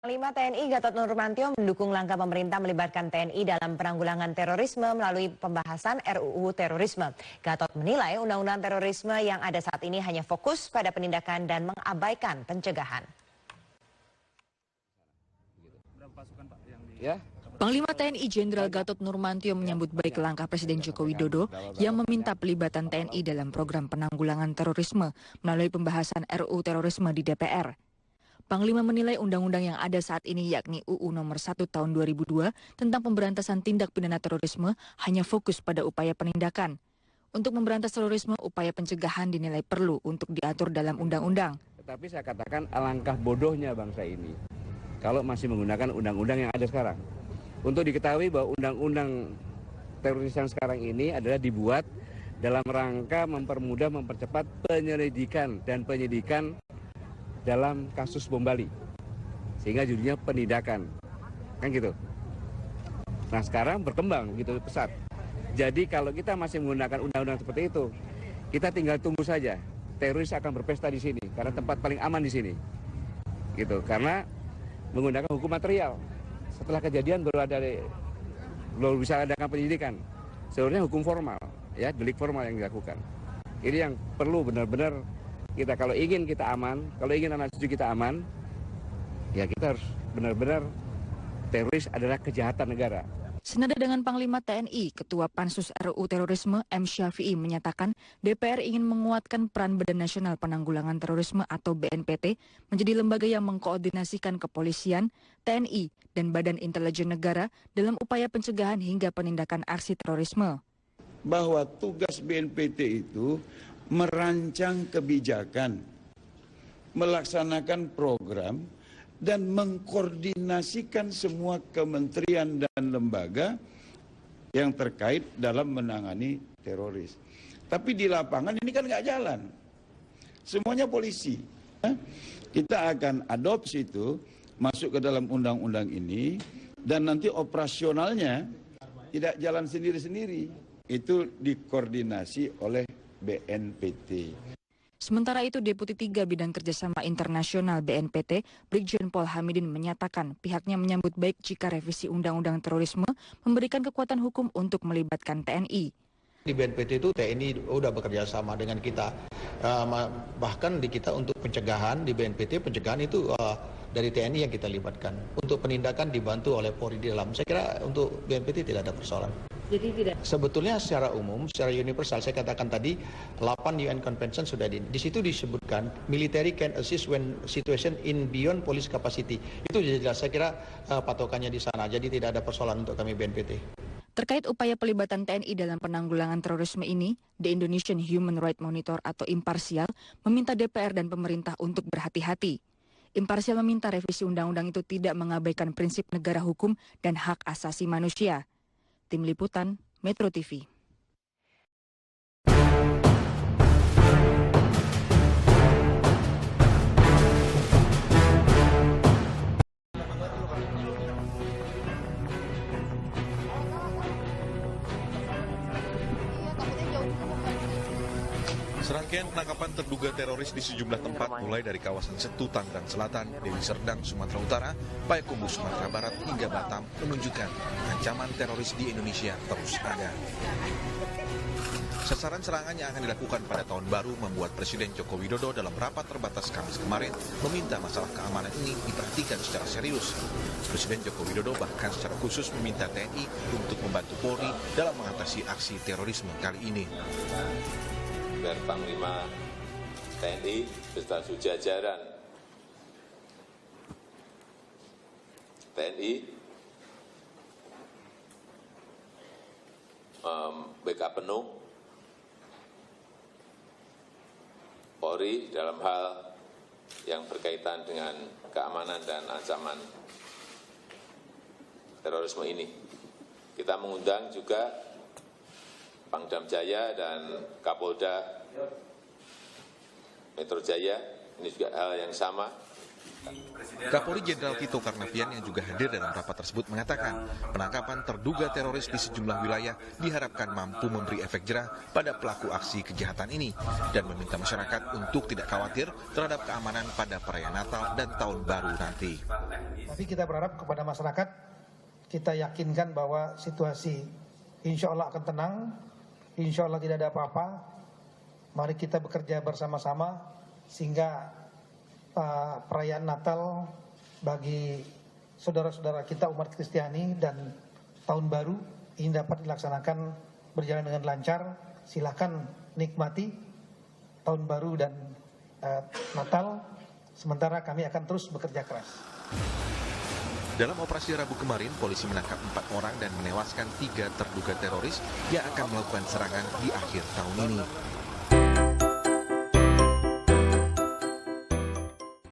Panglima TNI Gatot Nurmantio mendukung langkah pemerintah melibatkan TNI dalam penanggulangan terorisme melalui pembahasan RUU terorisme. Gatot menilai undang-undang terorisme yang ada saat ini hanya fokus pada penindakan dan mengabaikan pencegahan. Panglima TNI Jenderal Gatot Nurmantio menyambut baik langkah Presiden Joko Widodo yang meminta pelibatan TNI dalam program penanggulangan terorisme melalui pembahasan RUU terorisme di DPR. Panglima menilai undang-undang yang ada saat ini yakni UU Nomor 1 Tahun 2002 tentang pemberantasan tindak pidana terorisme hanya fokus pada upaya penindakan. Untuk memberantas terorisme, upaya pencegahan dinilai perlu untuk diatur dalam undang-undang. Tetapi saya katakan alangkah bodohnya bangsa ini kalau masih menggunakan undang-undang yang ada sekarang. Untuk diketahui bahwa undang-undang teroris yang sekarang ini adalah dibuat dalam rangka mempermudah, mempercepat penyelidikan dan penyidikan dalam kasus bom Bali, sehingga judulnya penindakan, kan gitu. Nah sekarang berkembang gitu pesat. Jadi kalau kita masih menggunakan undang-undang seperti itu, kita tinggal tunggu saja. Teroris akan berpesta di sini, karena tempat paling aman di sini, gitu. Karena menggunakan hukum material. Setelah kejadian baru bisa adakan penyidikan. Sebenarnya hukum formal, ya delik formal yang dilakukan. Ini yang perlu benar-benar. Kita kalau ingin kita aman, kalau ingin anak cucu kita aman, ya kita harus benar-benar teroris adalah kejahatan negara. Senada dengan Panglima TNI, Ketua Pansus RUU Terorisme M. Syafi'i menyatakan DPR ingin menguatkan peran Badan Nasional Penanggulangan Terorisme atau BNPT menjadi lembaga yang mengkoordinasikan kepolisian, TNI, dan Badan Intelijen Negara dalam upaya pencegahan hingga penindakan aksi terorisme. Bahwa tugas BNPT itu merancang kebijakan, melaksanakan program, dan mengkoordinasikan semua kementerian dan lembaga yang terkait dalam menangani teroris. Tapi di lapangan ini kan nggak jalan. Semuanya polisi. Kita akan adopsi itu, masuk ke dalam undang-undang ini, dan nanti operasionalnya tidak jalan sendiri-sendiri. Itu dikoordinasi oleh BNPT. Sementara itu, Deputi 3 Bidang Kerjasama Internasional BNPT, Brigjen Paul Hamidin menyatakan pihaknya menyambut baik jika revisi Undang-Undang Terorisme memberikan kekuatan hukum untuk melibatkan TNI. Di BNPT itu TNI udah bekerja sama dengan kita, bahkan di kita untuk pencegahan di BNPT pencegahan itu dari TNI yang kita libatkan. Untuk penindakan dibantu oleh Polri di dalam. Saya kira untuk BNPT tidak ada persoalan. Jadi tidak. Sebetulnya secara umum, secara universal, saya katakan tadi 8 UN Convention sudah di situ disebutkan military can assist when situation in beyond police capacity. Itu jelas, saya kira patokannya di sana. Jadi tidak ada persoalan untuk kami BNPT. Terkait upaya pelibatan TNI dalam penanggulangan terorisme ini, The Indonesian Human Rights Monitor atau Imparsial meminta DPR dan pemerintah untuk berhati-hati. Imparsial meminta revisi undang-undang itu tidak mengabaikan prinsip negara hukum dan hak asasi manusia. Tim Liputan, Metro TV. Serangkaian penangkapan terduga teroris di sejumlah tempat mulai dari kawasan Setu, Tangerang Selatan, Deli Serdang, Sumatera Utara, Payakumbuh, Sumatera Barat, hingga Batam menunjukkan ancaman teroris di Indonesia terus ada. Sasaran serangan yang akan dilakukan pada tahun baru membuat Presiden Joko Widodo dalam rapat terbatas Kamis kemarin meminta masalah keamanan ini diperhatikan secara serius. Presiden Joko Widodo bahkan secara khusus meminta TNI untuk membantu Polri dalam mengatasi aksi terorisme kali ini. Dan Panglima TNI beserta jajaran TNI backup penuh Polri dalam hal yang berkaitan dengan keamanan dan ancaman terorisme ini. Kita mengundang juga Pangdam Jaya dan Kapolda Metro Jaya, ini juga hal yang sama. Kapolri Jenderal Tito Karnavian yang juga hadir dalam rapat tersebut mengatakan penangkapan terduga teroris di sejumlah wilayah diharapkan mampu memberi efek jerah pada pelaku aksi kejahatan ini dan meminta masyarakat untuk tidak khawatir terhadap keamanan pada perayaan Natal dan Tahun Baru nanti. Tapi kita berharap kepada masyarakat, kita yakinkan bahwa situasi insya Allah akan tenang, insya Allah tidak ada apa-apa. Mari kita bekerja bersama-sama sehingga perayaan Natal bagi saudara-saudara kita umat Kristiani dan Tahun Baru ini dapat dilaksanakan berjalan dengan lancar. Silakan nikmati Tahun Baru dan Natal. Sementara kami akan terus bekerja keras. Dalam operasi Rabu kemarin, polisi menangkap 4 orang dan menewaskan 3 terduga teroris yang akan melakukan serangan di akhir tahun ini.